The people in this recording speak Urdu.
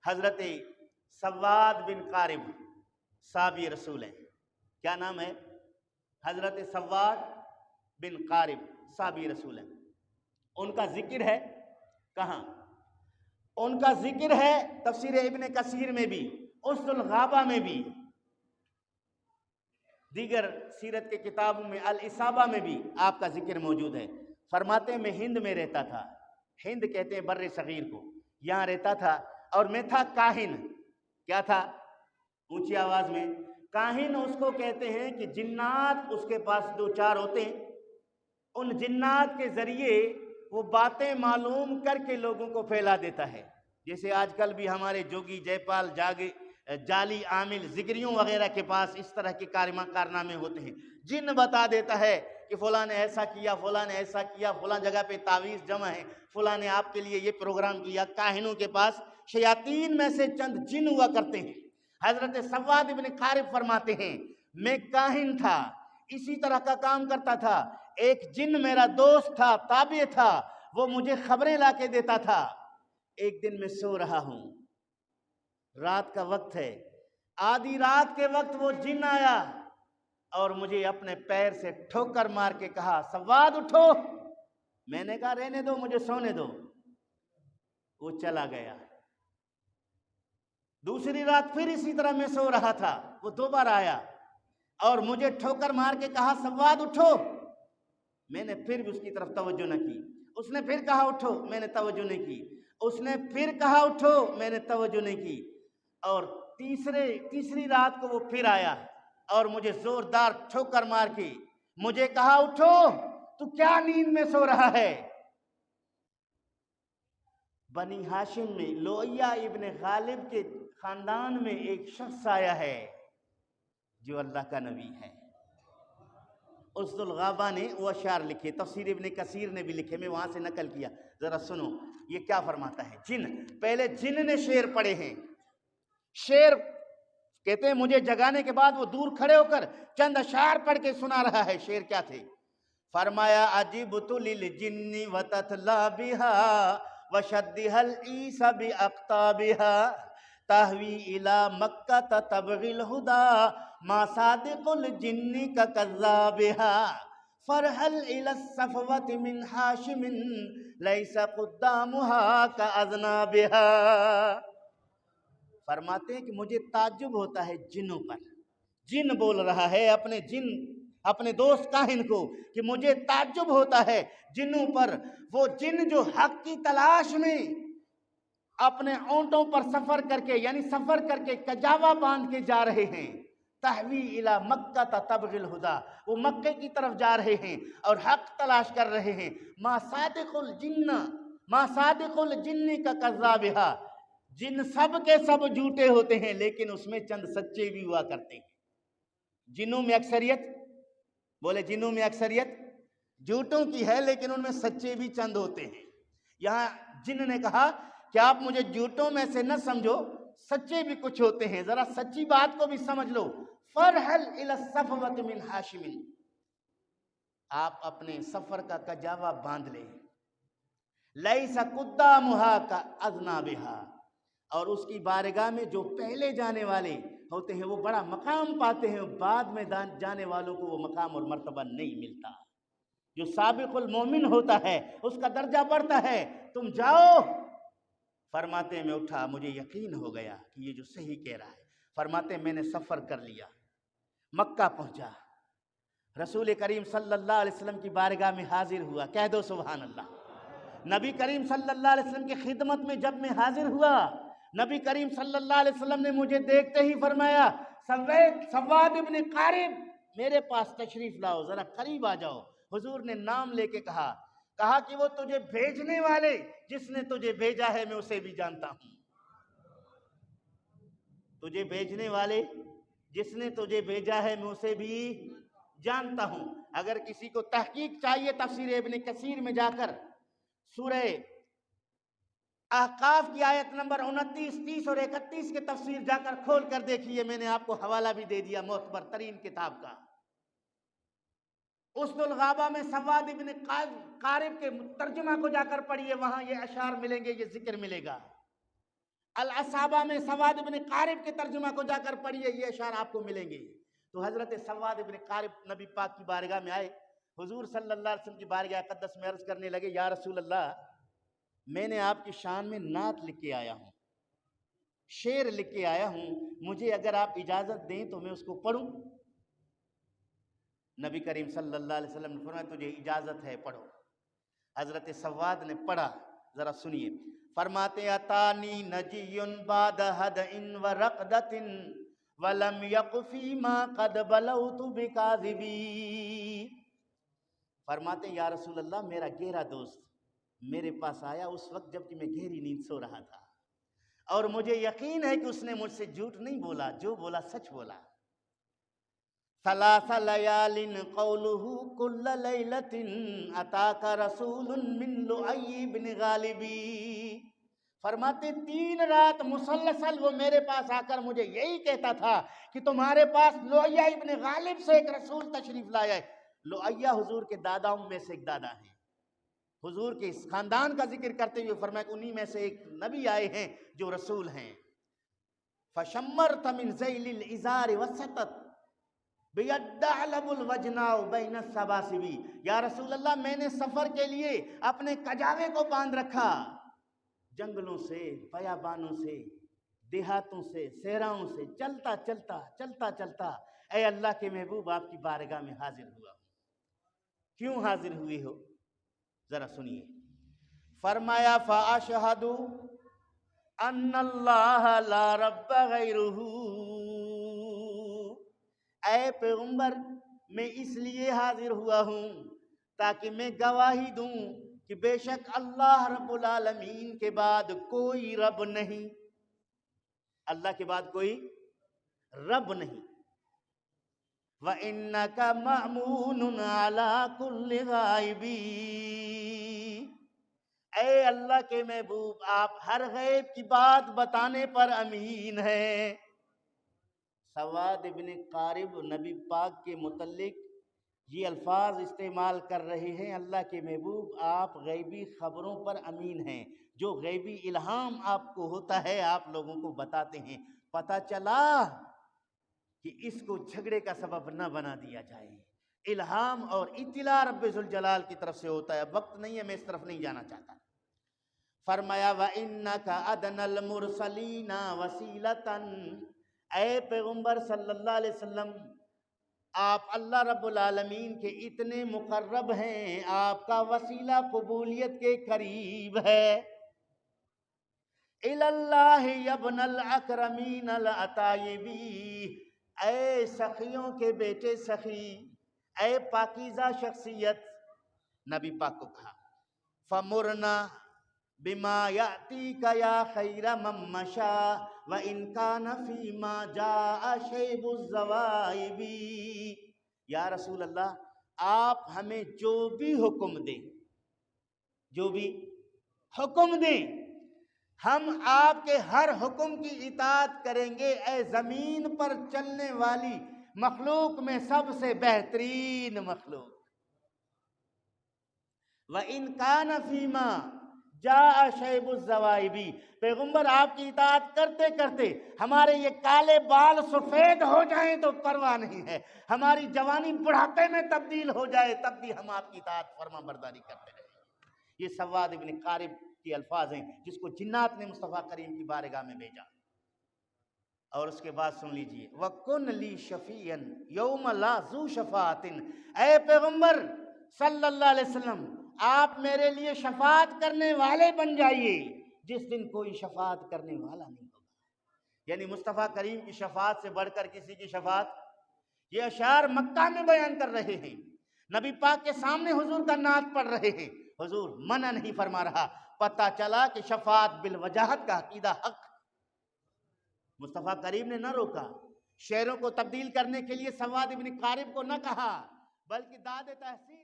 حضرت سواد بن قارب صحابی رسول ہیں. کیا نام ہے؟ حضرت سواد بن قارب صحابی رسول ہیں. ان کا ذکر ہے کہاں؟ ان کا ذکر ہے تفسیر ابن کثیر میں بھی، اسد الغابہ میں بھی، دیگر سیرت کے کتابوں میں الاصابہ میں بھی آپ کا ذکر موجود ہے. فرماتے ہیں میں ہند میں رہتا تھا. ہند کہتے ہیں بر صغیر کو. یہاں رہتا تھا اور میں تھا کاہن. کیا تھا؟ اونچی آواز میں. کاہن اس کو کہتے ہیں کہ جنات اس کے پاس دو چار ہوتے ہیں، ان جنات کے ذریعے وہ باتیں معلوم کر کے لوگوں کو پھیلا دیتا ہے. جیسے آج کل بھی ہمارے جوگی جے پال جالی عامل ذکریوں وغیرہ کے پاس اس طرح کے کارنامے ہوتے ہیں. جن بتا دیتا ہے کہ فلاں نے ایسا کیا، فلاں نے ایسا کیا، فلاں جگہ پہ تعویذ جمع ہے، فلاں نے آپ کے لیے یہ پروگرام کیا. کاہنوں کے پاس شیاطین میں سے چند جن ہوا کرتے ہیں. حضرت سواد بن قارب فرماتے ہیں میں کاہن تھا، اسی طرح کا کام کرتا تھا. ایک جن میرا دوست تھا، تابع تھا، وہ مجھے خبریں لا کے دیتا تھا. ایک دن میں سو رہا ہوں، رات کا وقت ہے، آدھی رات کے وقت وہ جن آیا اور مجھے اپنے پیر سے ٹھوکر مار کے کہا سواد اٹھو. میں نے کہا رہنے دو، مجھے سونے دو. وہ چلا گیا. دوسری رات پھر اسی طرح میں سو رہا تھا، وہ دوبارہ آیا اور مجھے ٹھوکر مار کے کہا سواد اٹھو. میں نے پھر بھی اس کی طرف توجہ نہ کی. اس نے پھر کہا اٹھو، میں نے توجہ نہیں کی. اس نے پھر کہا اٹھو، میں نے توجہ نہیں کی. اور تیسری رات کو وہ پھر آیا اور مجھے زوردار ٹھوکر مار کے مجھے کہا اٹھو، تو کیا نیند میں سو رہا ہے؟ بنی ہاشم میں لؤیا ابن غالب کے خاندان میں ایک شخص آیا ہے جو اللہ کا نبی ہے. اسد الغابہ نے وہ اشعار لکھے، تفسیر ابن کثیر نے بھی لکھے، میں وہاں سے نقل کیا. ذرا سنو یہ کیا فرماتا ہے. پہلے جن نے شعر پڑھے ہیں. شعر کہتے ہیں مجھے جگانے کے بعد وہ دور کھڑے ہو کر چند اشعار پڑھ کے سنا رہا ہے. شعر کیا تھے؟ فرمایا عجبت للجن وتتلا بها وشدها العیسی باقطابها تہوی الی مکہ تبغی الہدی ما صادق الجن کذابها فرحل الی الصفوۃ من ہاشم لیس قدامها کاذنابها. فرماتے ہیں کہ مجھے تعجب ہوتا ہے جنوں پر. جن بول رہا ہے اپنے دوست کاہن کو کہ مجھے تعجب ہوتا ہے جنوں پر. وہ جن جو حق کی تلاش میں اپنے اونٹوں پر سفر کر کے، یعنی سفر کر کے کجاوا باندھ کے جا رہے ہیں. تہوی الی مکہ تبغی الہدی، وہ مکے کی طرف جا رہے ہیں اور حق تلاش کر رہے ہیں. ما صادق الجن کا کذابها، جن سب کے سب جھوٹے ہوتے ہیں لیکن اس میں چند سچے بھی ہوا کرتے ہیں. جنوں میں اکثریت، بولے جنوں میں اکثریت جھوٹوں کی ہے لیکن ان میں سچے بھی چند ہوتے ہیں. یہاں جن نے کہا کہ آپ مجھے جھوٹوں میں سے نہ سمجھو، سچے بھی کچھ ہوتے ہیں، ذرا سچی بات کو بھی سمجھ لو. فرحل الی الصفوۃ من ہاشم، آپ اپنے سفر کا کجاوا باندھ لیں. لیس قدامها کاذنابها، اور اس کی بارگاہ میں جو پہلے جانے والے ہوتے ہیں وہ بڑا مقام پاتے ہیں، بعد میں جانے والوں کو وہ مقام اور مرتبہ نہیں ملتا. جو سابق المومن ہوتا ہے اس کا درجہ بڑھتا ہے. تم جاؤ. فرماتے ہیں میں اٹھا، مجھے یقین ہو گیا کہ یہ جو صحیح کہہ رہا ہے. فرماتے ہیں میں نے سفر کر لیا، مکہ پہنچا، رسول کریم صلی اللہ علیہ وسلم کی بارگاہ میں حاضر ہوا. کہہ دو سبحان اللہ. نبی کریم صلی اللہ علیہ وسلم کی خدمت میں جب میں حاضر ہوا، نبی کریم صلی اللہ علیہ وسلم نے مجھے دیکھتے ہی فرمایا سواد ابن قارب میرے پاس تشریف لاؤ، ذرا قریب آ جاؤ. حضور نے نام لے کے کہا کہ وہ تجھے بھیجنے والے جس نے تجھے بھیجا ہے میں اسے بھی جانتا ہوں. تجھے بھیجنے والے جس نے تجھے بھیجا ہے میں اسے بھی جانتا ہوں. اگر کسی کو تحقیق چاہیے تفسیر ابن کثیر میں جا کر سورہ احقاف کی آیت نمبر 29، 30 اور 31 کے تفسیر جا کر کھول کر دیکھیے. میں نے آپ کو حوالہ بھی دے دیا معتبر ترین کتاب کا. اسد الغابہ میں سواد ابن قارب کے ترجمہ کو جا کر پڑھیے، وہاں یہ اشعار ملیں گے، یہ ذکر ملے گا. الاسابہ میں سواد ابن قارب کے ترجمہ کو جا کر پڑھیے، یہ اشعار آپ کو ملیں گے۔ تو حضرت سواد ابن قارب نبی پاک کی بارگاہ میں آئے، حضور صلی اللہ علیہ وسلم کی بارگاہ اقدس میں عرض کرنے لگے، یا رسول اللہ، میں نے آپ کی شان میں نعت لکھ کے آیا ہوں، شعر لکھ کے آیا ہوں، مجھے اگر آپ اجازت دیں تو میں اس کو پڑھوں؟ نبی کریم صلی اللہ علیہ وسلم نے فرمایا تجھے اجازت ہے، پڑھو۔ حضرت سواد نے پڑھا، ذرا سنیے۔ فرماتے اتانی نجی بعد ہدئ و رقدۃ ولم یق فیما قد بلوت بکاذبی۔ فرماتے یا رسول اللہ، میرا گہرا دوست میرے پاس آیا اس وقت جب کہ میں گہری نیند سو رہا تھا، اور مجھے یقین ہے کہ اس نے مجھ سے جھوٹ نہیں بولا، جو بولا سچ بولا۔ ثلاث لیال قولہ کل لیلۃ اتاک رسول من لؤی بن غالبی۔ فرماتے 3 رات مسلسل وہ میرے پاس آ کر مجھے یہی کہتا تھا کہ تمہارے پاس لؤیہ ابن غالب سے ایک رسول تشریف لایا ہے۔ لؤیہ حضور کے داداؤں میں سے ایک دادا ہیں، حضور کے اس خاندان کا ذکر کرتے ہوئے فرمایا کہ انہی میں سے ایک نبی آئے ہیں جو رسول ہیں۔ فشمرت من ذیل الازار وسطت بیدعلب الوجناء بین السباسبی۔ یا رسول اللہ، میں نے سفر کے لیے اپنے کجاوے کو باندھ رکھا، جنگلوں سے، بیابانوں سے، دیہاتوں سے، صحراؤں سے چلتا چلتا چلتا چلتا اے اللہ کے محبوب آپ کی بارگاہ میں حاضر ہوا ہوں۔ کیوں حاضر ہوئے ہو؟ ذرا سنیے۔ فرمایا فاشہد ان اللہ لا رب غیرہ۔ اے پیغمبر، میں اس لیے حاضر ہوا ہوں تاکہ میں گواہی دوں کہ بے شک اللہ رب العالمین کے بعد کوئی رب نہیں، اللہ کے بعد کوئی رب نہیں۔ وَإِنَّكَ مَأْمُونٌ عَلَىٰ كُلِّ غَائِبٍ۔ اے اللہ کے محبوب، آپ ہر غیب کی بات بتانے پر امین ہیں۔ سواد ابن قارب نبی پاک کے متعلق یہ الفاظ استعمال کر رہے ہیں، اللہ کے محبوب آپ غیبی خبروں پر امین ہیں، جو غیبی الہام آپ کو ہوتا ہے آپ لوگوں کو بتاتے ہیں۔ پتہ چلا کہ اس کو جھگڑے کا سبب نہ بنا دیا جائے۔ الہام اور اطلاع رب ذوالجلال کی طرف سے ہوتا ہے، وقت نہیں ہے، میں اس طرف نہیں جانا چاہتا۔ فرمایا وَإِنَّكَ أَدْنَى الْمُرْسَلِينَ وَسِيلَةً۔ اے پیغمبر صلی اللہ علیہ وسلم، آپ اللہ رب العالمین کے اتنے مقرب ہیں، آپ کا وسیلہ قبولیت کے قریب ہے۔ إِلَى اللَّهِ يَبْنَ الْأَكْرَمِينَ الْأَطَائِبِ۔ اے سخیوں کے بیٹے سخی، اے پاکیزہ شخصیت، نبی پاک کو کہا فَمُرْنَا بِمَا يَأْتِيكَ يَا خَيْرَ مَن مَّشَىٰ وَإِن كَانَ فِي مَا جَاءَ شَيْبُ الزَّوَائِبِ۔ یا رسول اللہ، آپ ہمیں جو بھی حکم دیں، جو بھی حکم دیں، ہم آپ کے ہر حکم کی اطاعت کریں گے، اے زمین پر چلنے والی مخلوق میں سب سے بہترین مخلوق۔ وَإِن كَانَ فِي مَا جَاءَ شَيْبُ الزَّوَائِبِ۔ پیغمبر آپ کی اطاعت کرتے کرتے ہمارے یہ کالے بال سفید ہو جائیں تو پرواہ نہیں ہے، ہماری جوانی بڑھاپے میں تبدیل ہو جائے تب بھی ہم آپ کی اطاعت فرما برداری کرتے رہیں گے۔ یہ سواد ابن قارب کے الفاظ ہیں جس کو جنات نے مصطفیٰ کریم کی بارگاہ میں بھیجا۔ اور اس کے بعد سن لیجئے وَكُنْ لِي شَفِيًّا يَوْمَ لَا ذُو شَفَاعَةٍ۔ اے پیغمبر صلی اللہ علیہ وسلم، آپ میرے لیے شفاعت کرنے والے بن جائیے جس دن کوئی شفاعت کرنے والا نہیں ہوگا۔ یعنی مصطفیٰ کریم کی شفاعت سے بڑھ کر کسی کی شفاعت، یہ اشعار مکہ میں بیان کر رہے ہیں، نبی پاک کے سامنے حضور کا نعت پڑھ رہے ہیں، حضور منع نہیں فرما رہا۔ پتہ چلا کہ شفاعت بالوجاہت کا عقیدہ حق، مصطفیٰ کریم نے نہ روکا، شعروں کو تبدیل کرنے کے لیے سواد ابن قارب کو نہ کہا، بلکہ داد تحسین